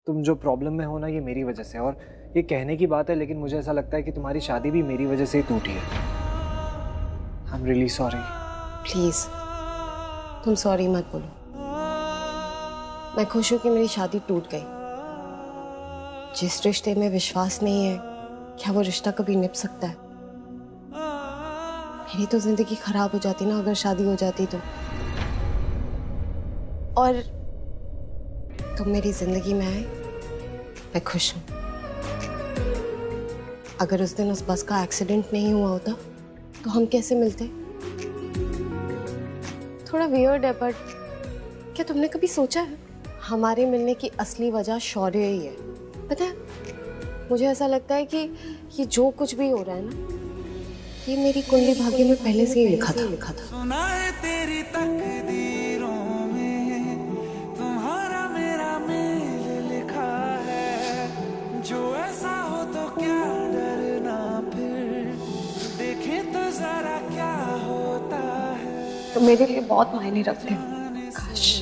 तुम जो प्रॉब्लम में हो ना, ये मेरी वजह से। और ये कहने की बात है, लेकिन मुझे ऐसा लगता है कि तुम्हारी शादी भी मेरी वजह से ही टूटी है। I am really sorry. Please तुम सॉरी मत बोलो। मैं खुश हूं कि मेरी शादी टूट गई। जिस रिश्ते में विश्वास नहीं है, क्या वो रिश्ता कभी निभ सकता है? मेरी तो जिंदगी खराब हो जाती ना अगर शादी हो जाती तो। और तुम मेरी जिंदगी में आए, मैं खुश हूं। अगर उस दिन उस बस का एक्सीडेंट नहीं हुआ होता तो हम कैसे मिलते? थोड़ा वियर्ड है, बट क्या तुमने कभी सोचा है हमारे मिलने की असली वजह शौर्य ही है? पता है, मुझे ऐसा लगता है कि ये जो कुछ भी हो रहा है ना, ये मेरी कुंडली भाग्य में पहले से ही लिखा था। सुना है तेरी तकदीरों में तुम्हारा मेरा मेल लिखा है। जो ऐसा हो तो क्या डरना, फिर देखें तो जरा क्या होता है। तो मेरे लिए बहुत मायने रखते हो। काश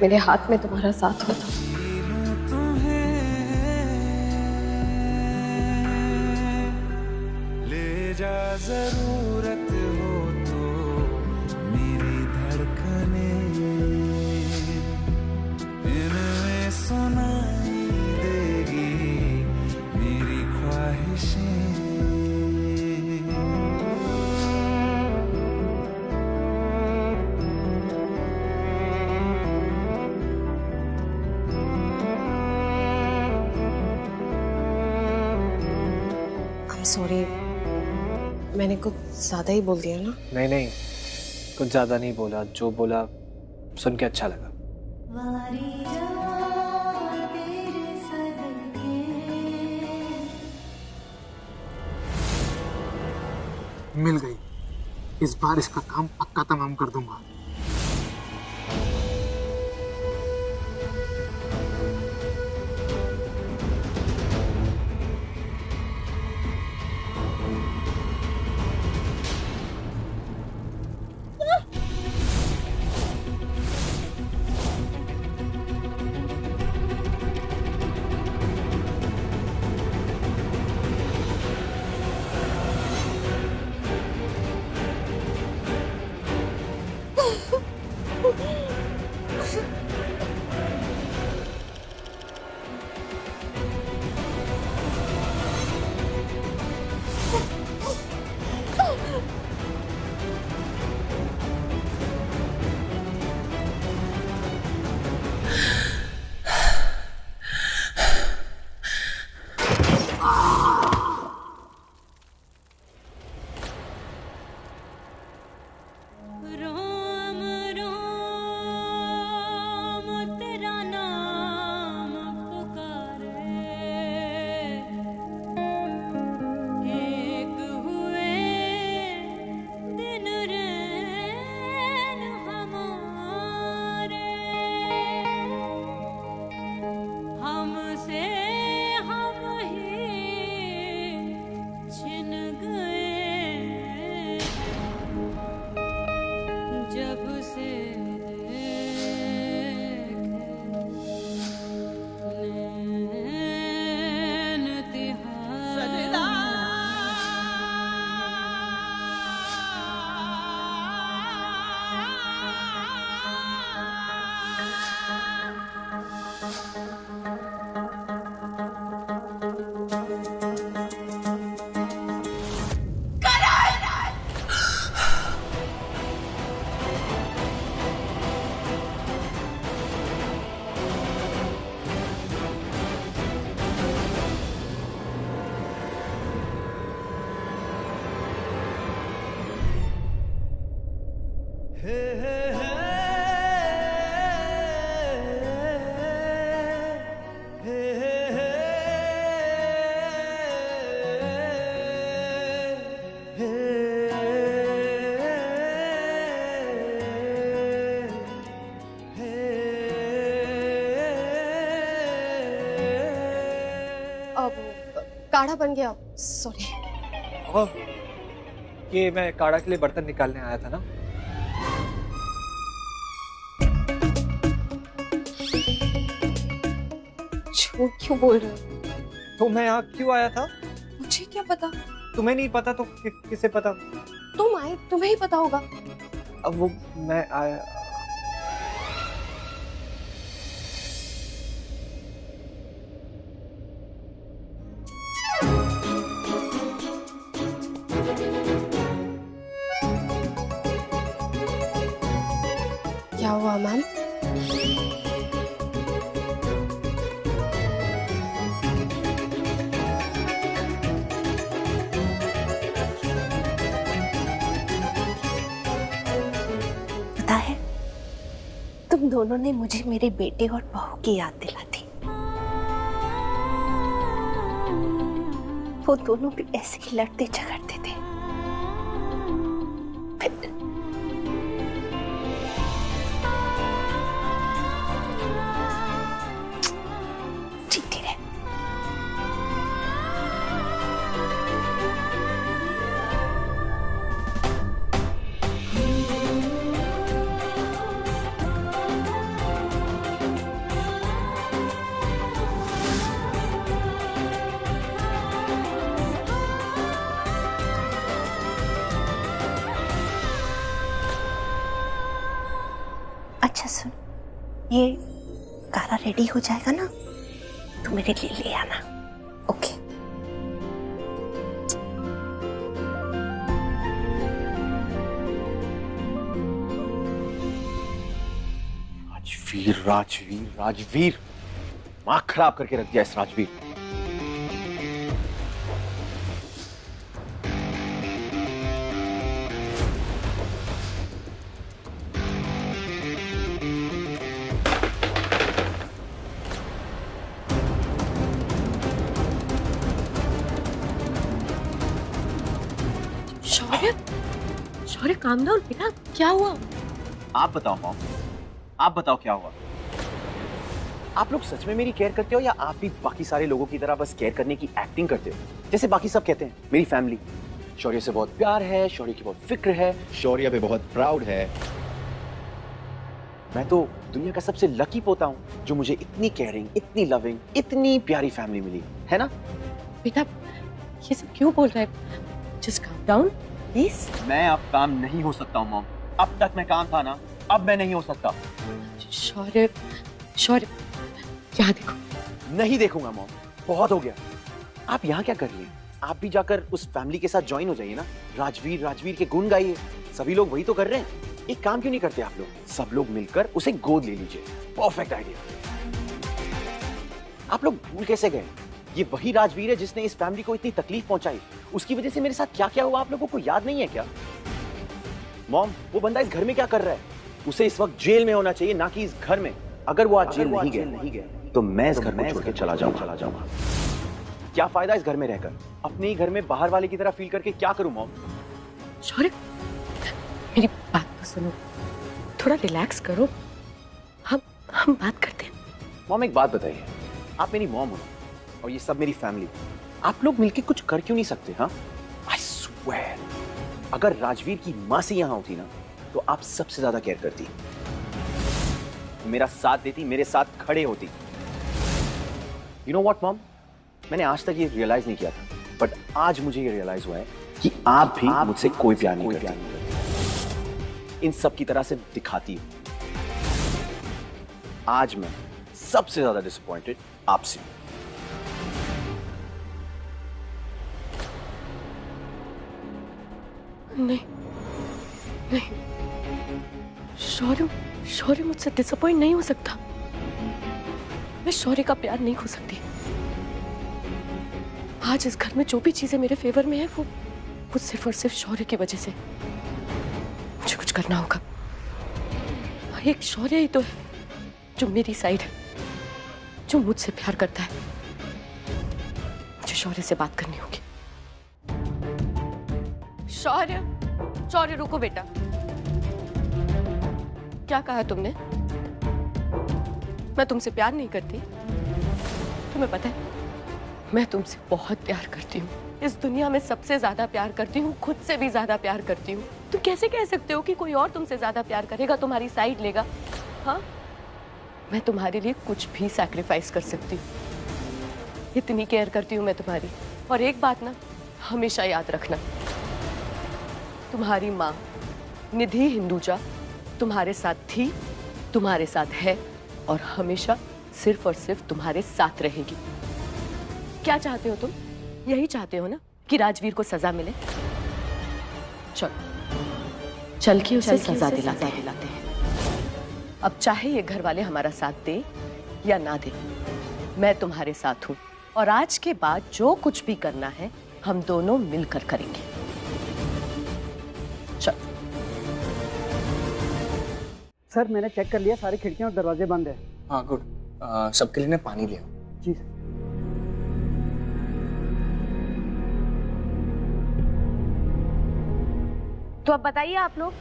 मेरे हाथ में तुम्हारा साथ होता। ले जा जरूरत हो तो मेरी धड़कने, इनमें सुनाई देगी मेरी ख्वाहिशें। सॉरी, मैंने कुछ ज्यादा ही बोल दिया ना? नहीं नहीं, कुछ ज़्यादा नहीं बोला। जो बोला सुन के अच्छा लगा। मिल गई। इस बार इसका काम पक्का तमाम कर दूंगा। काढ़ा बन गया। सॉरी। ये मैं काढ़ा के लिए बर्तन निकालने आया था ना। झूठ क्यों बोल रहे हो? तो मैं यहाँ क्यों आया था? मुझे क्या पता? तुम्हें नहीं पता तो किसे पता? तुम आए, तुम्हें ही पता होगा। अब वो मैं आया। क्या हुआ मैम? पता है, तुम दोनों ने मुझे मेरे बेटे और बहू की याद दिला दी। वो दोनों भी ऐसे ही लड़ते झगड़ते थे। फिर जीती रहे। अच्छा सुन, ये कारा रेडी हो जाएगा ना तो मेरे लिए ले आना। ओके? राजवीर राजवीर राजवीर, दिमाग खराब करके रख दिया इस राजवीर। शौर्य, शौर्य काम डाउन बेटा, क्या हुआ? आप बताओ मॉम, आप बताओ क्या हुआ? आप लोग सच में मेरी केयर करते हो या आप भी बाकी सारे लोगों की तरह बस केयर करने की एक्टिंग करते हो? जैसे बाकी सब कहते हैं मेरी फैमिली शौर्य से बहुत प्यार है, शौर्य की बहुत फिक्र है, शौर्य पे बहुत प्राउड है। मैं तो दुनिया का सबसे लकी पोता हूं जो मुझे इतनी केयरिंग, इतनी लविंग, इतनी प्यारी फैमिली मिली है ना? बेटा ये सब क्यों बोल रहा है? Just calm down please. मैं अब काम नहीं हो सकता हूँ मॉम। अब तक मैं काम था ना, अब मैं नहीं हो सकता। शौर्य, शौर्य यहाँ देखो। नहीं देखूंगा मॉम, बहुत हो गया। आप यहाँ क्या कर रही हैं? आप भी जाकर उस फैमिली के साथ ज्वाइन हो जाइए ना। राजवीर राजवीर के गुण गाइए। सभी लोग वही तो कर रहे हैं। एक काम क्यों नहीं करते आप लोग? सब लोग मिलकर उसे गोद ले लीजिए। Perfect idea. आप लोग भूल कैसे गए? ये वही राजवीर है जिसने इस फैमिली को इतनी तकलीफ पहुंचाई। उसकी वजह से मेरे साथ क्या क्या हुआ आप लोगों को याद नहीं है क्या? मॉम, वो बंदा इस घर में क्या कर रहा है? उसे इस वक्त जेल में होना चाहिए, ना कि इस घर में। अगर वो आज जेल नहीं गया तो मैं इस घर को छोड़ के चला जाऊंगा। क्या फायदा इस घर में रहकर? अपने ही घर में बाहर वाले की तरह फील करके क्या करूं मॉम? शौर्य मेरी बात तो सुनो, थोड़ा रिलैक्स करो। हम बात करते हैं। मॉम एक बात बताइए, आप मेरी मॉम हो और ये सब मेरी फैमिली, आप लोग मिलके कुछ कर क्यों नहीं सकते? हाँ, आई स्वेयर, अगर राजवीर की माँ से यहाँ होती ना तो आप सबसे ज्यादा केयर करती, मेरा साथ देती, मेरे साथ खड़े होती। यू नो व्हाट मॉम, मैंने आज तक ये रियलाइज नहीं किया था, बट आज मुझे ये रियलाइज हुआ है कि आप भी मुझसे कोई प्यार नहीं करती। इन सब की तरह से दिखाती हूं। आज मैं सबसे ज्यादा डिसअपॉइंटेड आपसे हूं। नहीं नहीं, शौर्य, शौर्य मुझसे डिसअपॉइंट नहीं हो सकता। मैं शौर्य का प्यार नहीं खो सकती। आज इस घर में जो भी चीजें मेरे फेवर में है वो सिर्फ और सिर्फ शौर्य की वजह से। मुझे कुछ करना होगा। एक शौर्य ही तो है जो मेरी साइड है, जो मुझसे प्यार करता है। मुझे शौर्य से बात करनी होगी। शौर्य, शौर्य रुको बेटा। क्या कहा तुमने? मैं तुमसे प्यार नहीं करती? तुम्हें पता है मैं तुमसे बहुत प्यार करती हूँ। इस दुनिया में सबसे ज्यादा प्यार करती हूँ, खुद से भी ज्यादा प्यार करती हूँ। तुम कैसे कह सकते हो कि कोई और तुमसे ज्यादा प्यार करेगा, तुम्हारी साइड लेगा? हाँ, मैं तुम्हारे लिए कुछ भी सैक्रिफाइस कर सकती हूँ। इतनी केयर करती हूँ मैं तुम्हारी। और एक बात ना हमेशा याद रखना, तुम्हारी माँ निधि हिंदुजा तुम्हारे साथ थी, तुम्हारे साथ है और हमेशा सिर्फ और सिर्फ तुम्हारे साथ रहेगी। क्या चाहते हो तुम? यही चाहते हो ना कि राजवीर को सजा मिले? चल के उसे सजा दिलाते हैं। अब चाहे ये घर वाले हमारा साथ दे या ना दे, मैं तुम्हारे साथ हूं और आज के बाद जो कुछ भी करना है हम दोनों मिलकर करेंगे। चल। सर मैंने चेक कर लिया, सारी खिड़कियां और दरवाजे बंद है। हाँ गुड। सबके लिए पानी लिया। जी। तो अब बताइए आप लोग,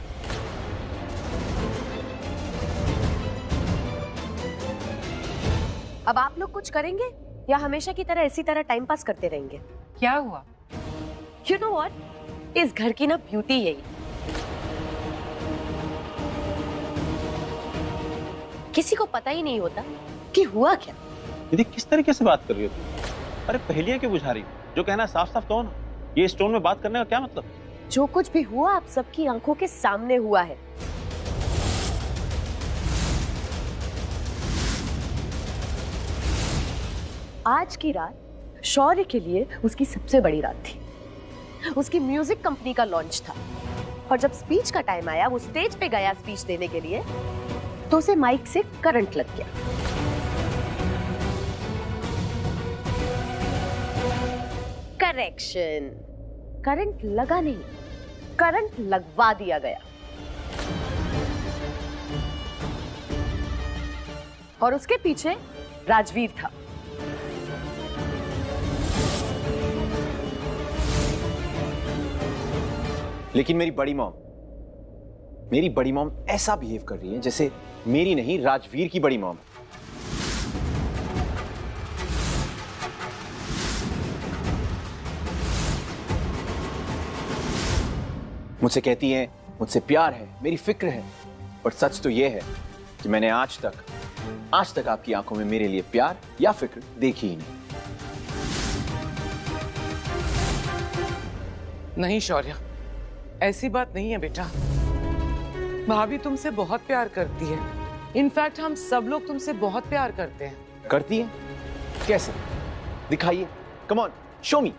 अब आप लोग कुछ करेंगे या हमेशा की तरह इसी तरह टाइम पास करते रहेंगे? क्या हुआ? You know what? इस घर की ना ब्यूटी यही, किसी को पता ही नहीं होता कि हुआ क्या। दीदी किस तरीके से बात कर रही हो तुम? अरे पहेलियां क्यों बुझा रही हो? जो कहना साफ साफ कहो ना। ये इस टोन में बात करने का क्या मतलब? जो कुछ भी हुआ आप सबकी आंखों के सामने हुआ है। आज की रात शौर्य के लिए उसकी सबसे बड़ी रात थी। उसकी म्यूजिक कंपनी का लॉन्च था और जब स्पीच का टाइम आया, वो स्टेज पे गया स्पीच देने के लिए, तो उसे माइक से करंट लग गया। करेक्शन, करंट लगा नहीं, करंट लगवा दिया गया। और उसके पीछे राजवीर था। लेकिन मेरी बड़ी मॉम ऐसा बिहेव कर रही है जैसे मेरी नहीं, राजवीर की बड़ी मॉम। मुझसे कहती है मुझसे प्यार है, मेरी फिक्र है, पर सच तो यह है कि मैंने आज तक आपकी आंखों में मेरे लिए प्यार या फिक्र देखी ही नहीं। नहीं शौर्य, ऐसी बात नहीं है बेटा। भाभी तुमसे बहुत प्यार करती है। इनफैक्ट हम सब लोग तुमसे बहुत प्यार करते हैं। करती है? कैसे? दिखाइए, come on, show me.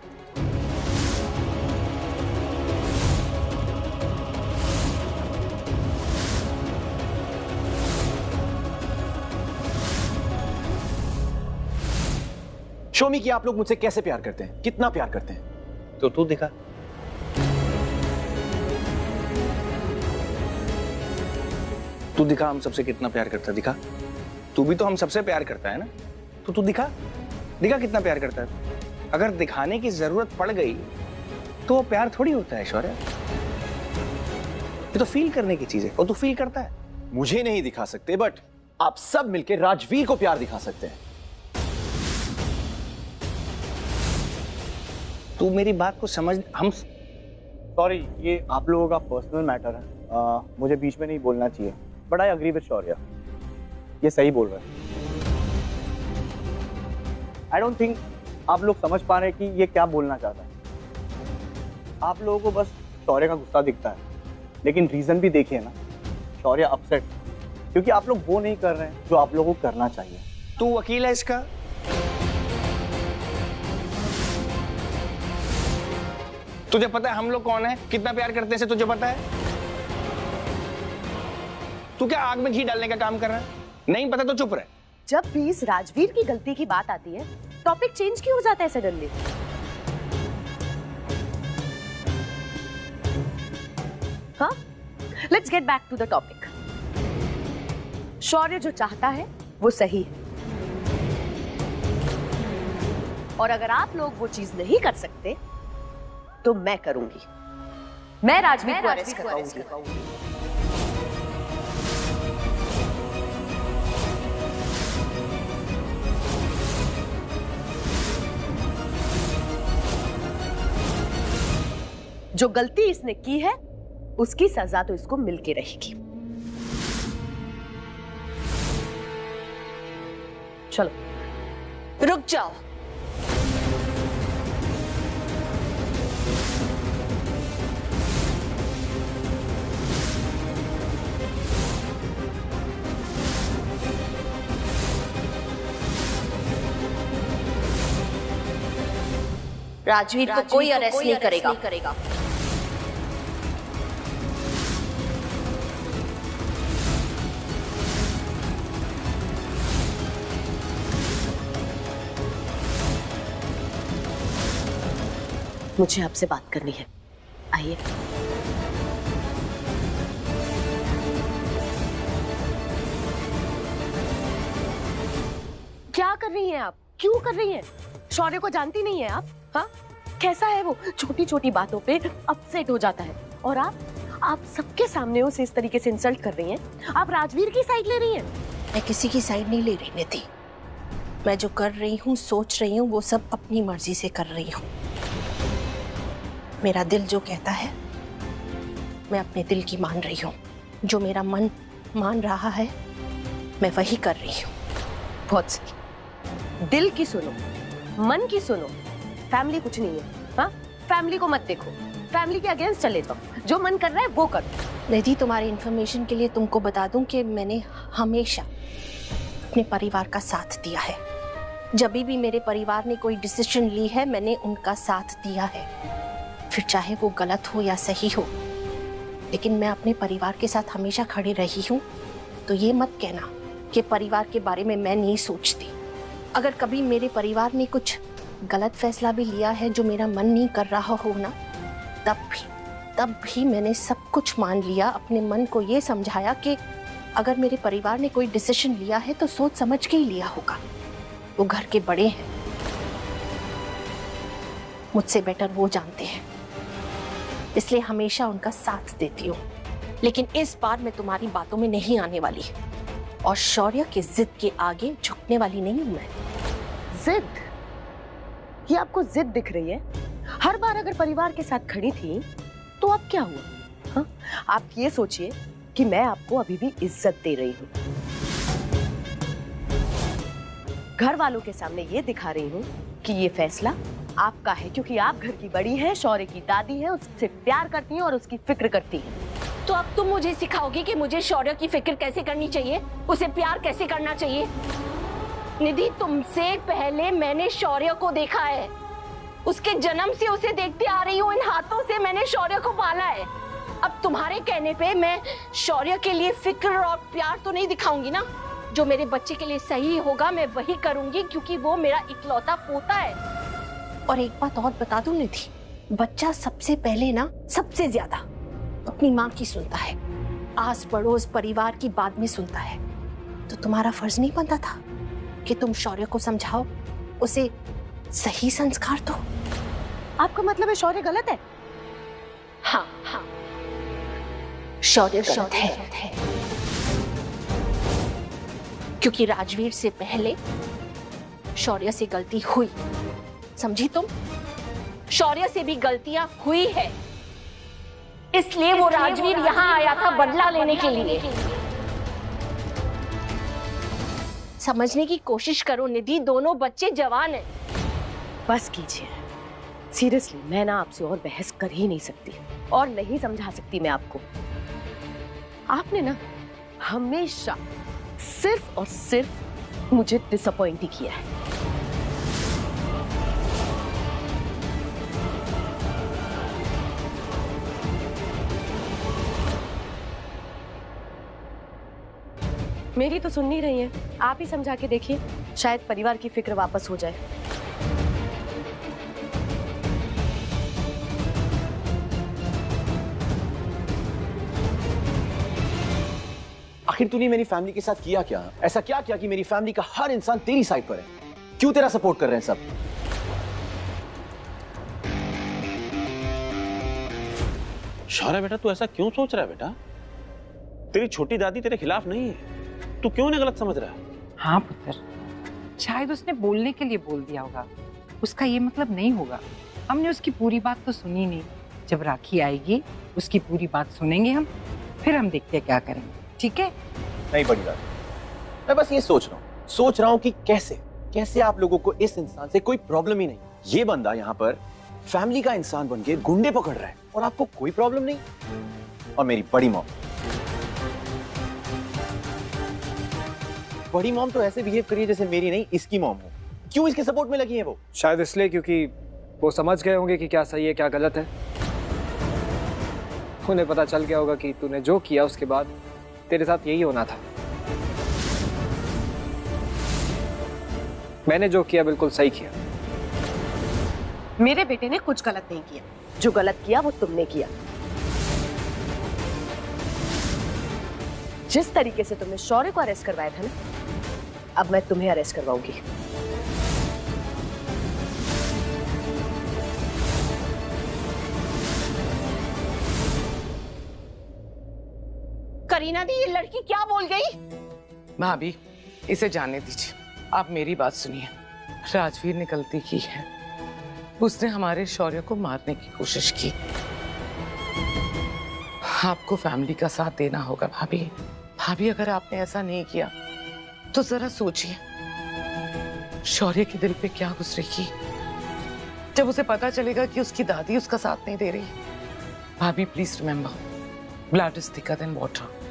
Show मी कि आप लोग मुझसे कैसे प्यार करते हैं, कितना प्यार करते हैं। तो तू दिखा। तू दिखा हम सबसे कितना प्यार करता है, दिखा। तू भी तो हम सबसे प्यार करता है ना, तो तू दिखा कितना प्यार करता है। अगर दिखाने की जरूरत पड़ गई तो वो प्यार थोड़ी होता है शौर्य। ये तो फील करने की चीज है और तू फील करता है। मुझे नहीं दिखा सकते, बट आप सब मिलकर राजवीर को प्यार दिखा सकते हैं। तू मेरी बात को समझ। हम सॉरी, ये आप लोगों का पर्सनल मैटर है, मुझे बीच में नहीं बोलना चाहिए, बट आई एग्री विद शौर्य, ये सही बोल रहा है। आई डोंट थिंक आप लोग समझ पा रहे कि ये क्या बोलना चाहता है। आप लोगों को बस शौर्य का गुस्सा दिखता है, लेकिन रीजन भी देखिए ना, शौर्य अपसेट क्योंकि आप लोग वो नहीं कर रहे हैं जो आप लोगों को करना चाहिए। तू वकील है इसका। तुझे पता है हम लोग कौन है, कितना प्यार करते हैं, तुझे पता है? तू क्या आग में घी डालने का काम कर रहा है? नहीं पता तो चुप रहे। जब भी इस राजवीर की गलती की बात आती है, टॉपिक चेंज क्यों हो जाता है सडनली? हाँ, let's get back to the topic. Shaurya जो चाहता है वो सही है, और अगर आप लोग वो चीज नहीं कर सकते तो मैं करूंगी। मैं राजवीर को अरेस्ट करवाऊंगी। जो गलती इसने की है उसकी सजा तो इसको मिलके रहेगी। चलो, रुक जाओ। राजवीर को कोई अरेस्ट नहीं करेगा। मुझे आपसे बात करनी है, आइए। क्या कर रही हैं आप? क्यों कर रही हैं? शौर्य को जानती नहीं है आप? हाँ, कैसा है वो? छोटी छोटी बातों पे अपसेट हो जाता है। और आप सबके सामने उसे इस तरीके से इंसल्ट कर रही हैं। आप राजवीर की साइड ले रही हैं। मैं किसी की साइड नहीं ले रही निधि। मैं जो कर रही हूँ, सोच रही हूँ, वो सब अपनी मर्जी से कर रही हूँ। मेरा दिल जो कहता है मैं अपने दिल की मान रही हूँ। जो मेरा मन मान रहा है मैं वही कर रही हूँ। बहुत सही। दिल की सुनो, मन की सुनो। फैमिली कुछ नहीं है। हाँ, फैमिली को मत देखो, फैमिली के अगेंस्ट चले जाओ। जो मन कर रहा है वो करो। निधि, तुम्हारी इन्फॉर्मेशन के लिए तुमको बता दूं कि मैंने हमेशा अपने परिवार का साथ दिया है। जब भी मेरे परिवार ने कोई डिसीजन ली है मैंने उनका साथ दिया है, फिर चाहे वो गलत हो या सही हो, लेकिन मैं अपने परिवार के साथ हमेशा खड़ी रही हूँ। तो ये मत कहना कि परिवार के बारे में मैं नहीं सोचती। अगर कभी मेरे परिवार ने कुछ गलत फैसला भी लिया है जो मेरा मन नहीं कर रहा हो ना, तब भी मैंने सब कुछ मान लिया। अपने मन को ये समझाया कि अगर मेरे परिवार ने कोई डिसीजन लिया है तो सोच समझ के ही लिया होगा। वो घर के बड़े हैं, मुझसे बेटर वो जानते हैं, इसलिए हमेशा उनका साथ देती हूँ। लेकिन इस बार मैं तुम्हारी बातों में नहीं आने वाली और शौर्य की जिद के आगे झुकने वाली नहीं हूं मैं। जिद? ये आपको जिद दिख रही है? हर बार अगर परिवार के साथ खड़ी थी तो अब क्या हुआ? हाँ? आप ये सोचिए कि मैं आपको अभी भी इज्जत दे रही हूँ, घर वालों के सामने ये दिखा रही हूँ कि ये फैसला आपका है, क्योंकि आप घर की बड़ी हैं, शौर्य की दादी हैं, उससे प्यार करती हैं और उसकी फिक्र करती हैं। तो अब तुम मुझे सिखाओगी कि मुझे शौर्य की फिक्र कैसे करनी चाहिए, उसे प्यार कैसे करना चाहिए? निधि, तुमसे पहले मैंने शौर्य को देखा है। उसके जन्म से उसे देखते आ रही हूँ, इन हाथों से मैंने शौर्य को पाला है। अब तुम्हारे कहने पे मैं शौर्य के लिए फिक्र और प्यार तो नहीं दिखाऊंगी ना। जो मेरे बच्चे के लिए सही होगा मैं वही करूंगी, क्योंकि वो मेरा इकलौता पोता है। और एक बात और बता दूं निधि, बच्चा सबसे पहले ना सबसे ज्यादा अपनी माँ की सुनता है, आस पड़ोस परिवार की बाद में सुनता है। तो तुम्हारा फर्ज नहीं बनता था कि तुम शौर्य को समझाओ, उसे सही संस्कार दो? आपका मतलब है शौर्य गलत है? हाँ, शौर्य गलत है, क्योंकि राजवीर से पहले शौर्य से गलती हुई। समझी तुम? शौर्य से भी गलतियां हुई है, इसलिए वो राजवीर यहाँ आया था बदला लेने के लिए। समझने की कोशिश करो निधि, दोनों बच्चे जवान हैं। बस कीजिए, सीरियसली मैं ना आपसे और बहस कर ही नहीं सकती और नहीं समझा सकती मैं आपको। आपने ना हमेशा सिर्फ और सिर्फ मुझे डिसअपॉइंट ही किया है। मेरी तो सुन नहीं रही है, आप ही समझा के देखिए, शायद परिवार की फिक्र वापस हो जाए। आखिर तूने मेरी फैमिली के साथ किया क्या? ऐसा क्या किया कि मेरी फैमिली का हर इंसान तेरी साइड पर है? क्यों तेरा सपोर्ट कर रहे हैं सब? शौर्य बेटा, तू ऐसा क्यों सोच रहा है बेटा? तेरी छोटी दादी तेरे खिलाफ नहीं है, तू क्यों नहीं गलत समझ रहा है? हाँ पुत्र, शायद उसने बोलने के लिए बोल दिया होगा, उसका ये मतलब नहीं होगा। हमने उसकी पूरी बात तो सुनी नहीं। जब राखी आएगी उसकी पूरी बात सुनेंगे हम, फिर हम देखते हैं क्या करेंगे। ठीक है? नहीं बड़ी दादी, मैं बस ये सोच रहा हूँ कि कैसे आप लोगों को इस इंसान से कोई प्रॉब्लम ही नहीं। ये बंदा यहाँ पर फैमिली का इंसान बन के गुंडे पकड़ रहा है और आपको कोई प्रॉब्लम नहीं। और मेरी बड़ी मॉम तो ऐसे बिहेव करिए जैसे मेरी नहीं इसकी मॉम हो। क्यों इसके सपोर्ट में लगी है वो? शायद इसलिए क्योंकि वो समझ गए होंगे कि क्या सही है क्या गलत है। उन्हें पता चल गया होगा कि तूने जो किया उसके बाद तेरे साथ यही होना था। मैंने जो किया बिल्कुल सही किया। मेरे बेटे ने कुछ गलत नहीं किया, जो गलत किया वो तुमने किया। जिस तरीके से तुमने शौर्य को अरेस्ट करवाया था ना, अब मैं तुम्हें अरेस्ट करवाऊंगी। करीना दी, ये लड़की क्या बोल गई? भाभी इसे जाने दीजिए, आप मेरी बात सुनिए। राजवीर ने गलती की है, उसने हमारे शौर्य को मारने की कोशिश की। आपको फैमिली का साथ देना होगा भाभी। भाभी अगर आपने ऐसा नहीं किया तो जरा सोचिए शौर्य के दिल पे क्या गुजरेगी जब उसे पता चलेगा कि उसकी दादी उसका साथ नहीं दे रही। भाभी please remember, blood is thicker than water.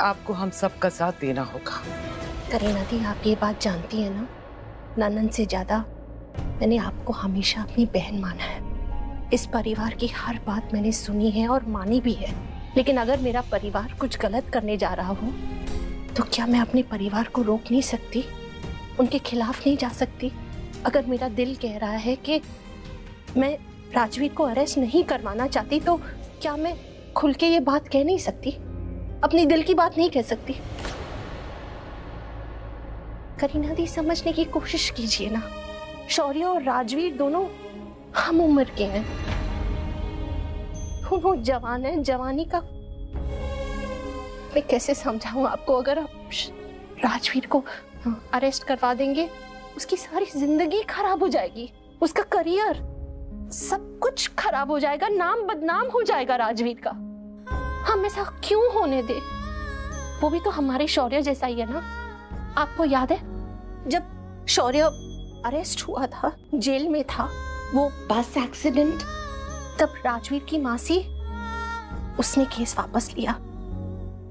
आपको हम सबका साथ देना होगा। करीना दी, आप ये बात जानती है ना, ननन से ज्यादा मैंने आपको हमेशा अपनी बहन माना है। इस परिवार की हर बात मैंने सुनी है और मानी भी है, लेकिन अगर मेरा परिवार कुछ गलत करने जा रहा हो तो क्या मैं अपने परिवार को रोक नहीं सकती, उनके खिलाफ नहीं जा सकती? अगर मेरा दिल कह रहा है कि मैं राजवीर को अरेस्ट नहीं करवाना चाहती तो क्या मैं खुल के ये बात कह नहीं सकती? अपनी दिल की बात नहीं कह सकती? करीना दी, समझने की कोशिश कीजिए ना, शौर्य और राजवीर दोनों हम उम्र के हैं, दोनों जवान हैं। जवानी का मैं कैसे समझाऊं आपको? अगर आप राजवीर को अरेस्ट करवा देंगे, उसकी सारी जिंदगी खराब हो जाएगी, उसका करियर सब कुछ खराब हो जाएगा, नाम बदनाम हो जाएगा राजवीर का। हम ऐसा क्यों होने दे? वो भी तो हमारे शौर्य जैसा ही है ना। आपको याद है जब शौर्य अरेस्ट हुआ था, जेल में था, वो बस एक्सीडेंट, तब राजवीर की मासी उसने केस वापस लिया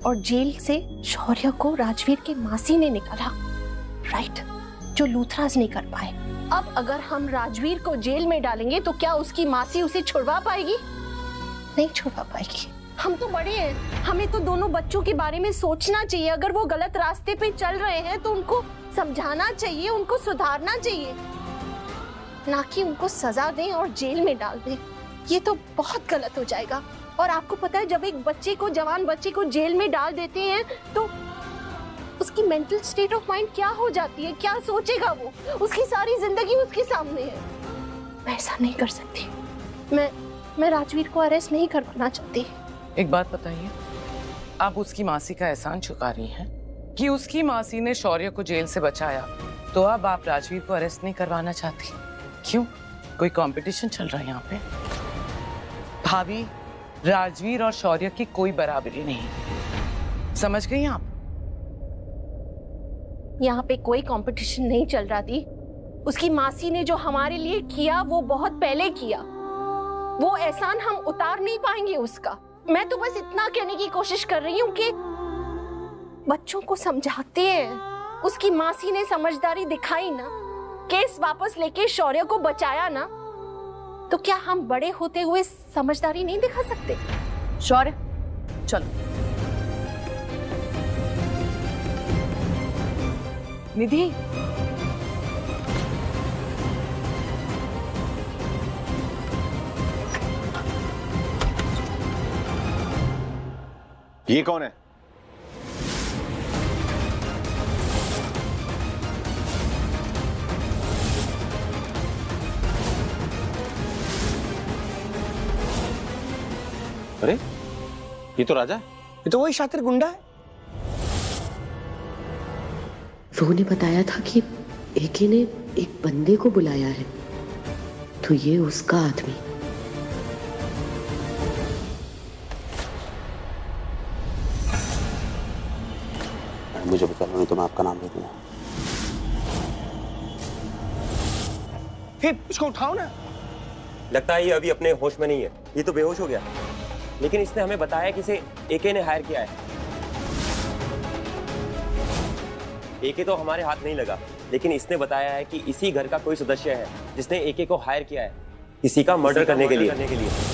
और जेल से शौर्य को राजवीर की मासी ने निकाला, राइट, जो लूथराज नहीं कर पाए। अब अगर हम राजवीर को जेल में डालेंगे तो क्या उसकी मासी उसे छुड़वा पाएगी? नहीं छुड़वा पाएगी। हम तो बड़े हैं, हमें तो दोनों बच्चों के बारे में सोचना चाहिए। अगर वो गलत रास्ते पे चल रहे हैं तो उनको समझाना चाहिए, उनको सुधारना चाहिए, ना कि उनको सजा दें और जेल में डाल दें। ये तो बहुत गलत हो जाएगा। और आपको पता है, जब एक बच्चे को, जवान बच्चे को जेल में डाल देते हैं तो उसकी मेंटल स्टेट ऑफ माइंड क्या हो जाती है, क्या सोचेगा वो? उसकी सारी जिंदगी उसके सामने है। मैं ऐसा नहीं कर सकती। मैं राजवीर को अरेस्ट नहीं करवाना चाहती। एक बात बताइए, आप उसकी मासी का एहसान चुका रही हैं कि उसकी मासी ने शौर्य को जेल से बचाया, तो अब आप राजवीर को अरेस्ट नहीं करवाना चाहती? क्यों? कोई कंपटीशन चल रहा है यहाँ पे? भाभी, राजवीर और शौर्य की कोई बराबरी नहीं, समझ गई आप? यहाँ पे कोई कंपटीशन नहीं चल रहा थी। उसकी मासी ने जो हमारे लिए किया वो बहुत पहले किया, वो एहसान हम उतार नहीं पाएंगे उसका। मैं तो बस इतना कहने की कोशिश कर रही हूँ कि बच्चों को समझाते हैं। उसकी मासी ने समझदारी दिखाई ना, केस वापस लेके शौर्य को बचाया ना, तो क्या हम बड़े होते हुए समझदारी नहीं दिखा सकते? शौर्य, चलो। निधि, ये कौन है? अरे ये तो राजा है। ये तो वही शातिर गुंडा है। रो ने बताया था कि एके ने एक बंदे को बुलाया है, तो ये उसका आदमी। मुझे बता लो, नहीं तो मैं आपका नाम ले दूंगा। फिर इसको उठाओ ना। लगता है ये अभी अपने होश में नहीं है, ये तो बेहोश हो गया। लेकिन इसने हमें बताया कि इसे एके ने हायर किया है। एके तो हमारे हाथ नहीं लगा, लेकिन इसने बताया है कि इसी घर का कोई सदस्य है जिसने एके को हायर किया है। किसी का मर्डर करने के लिए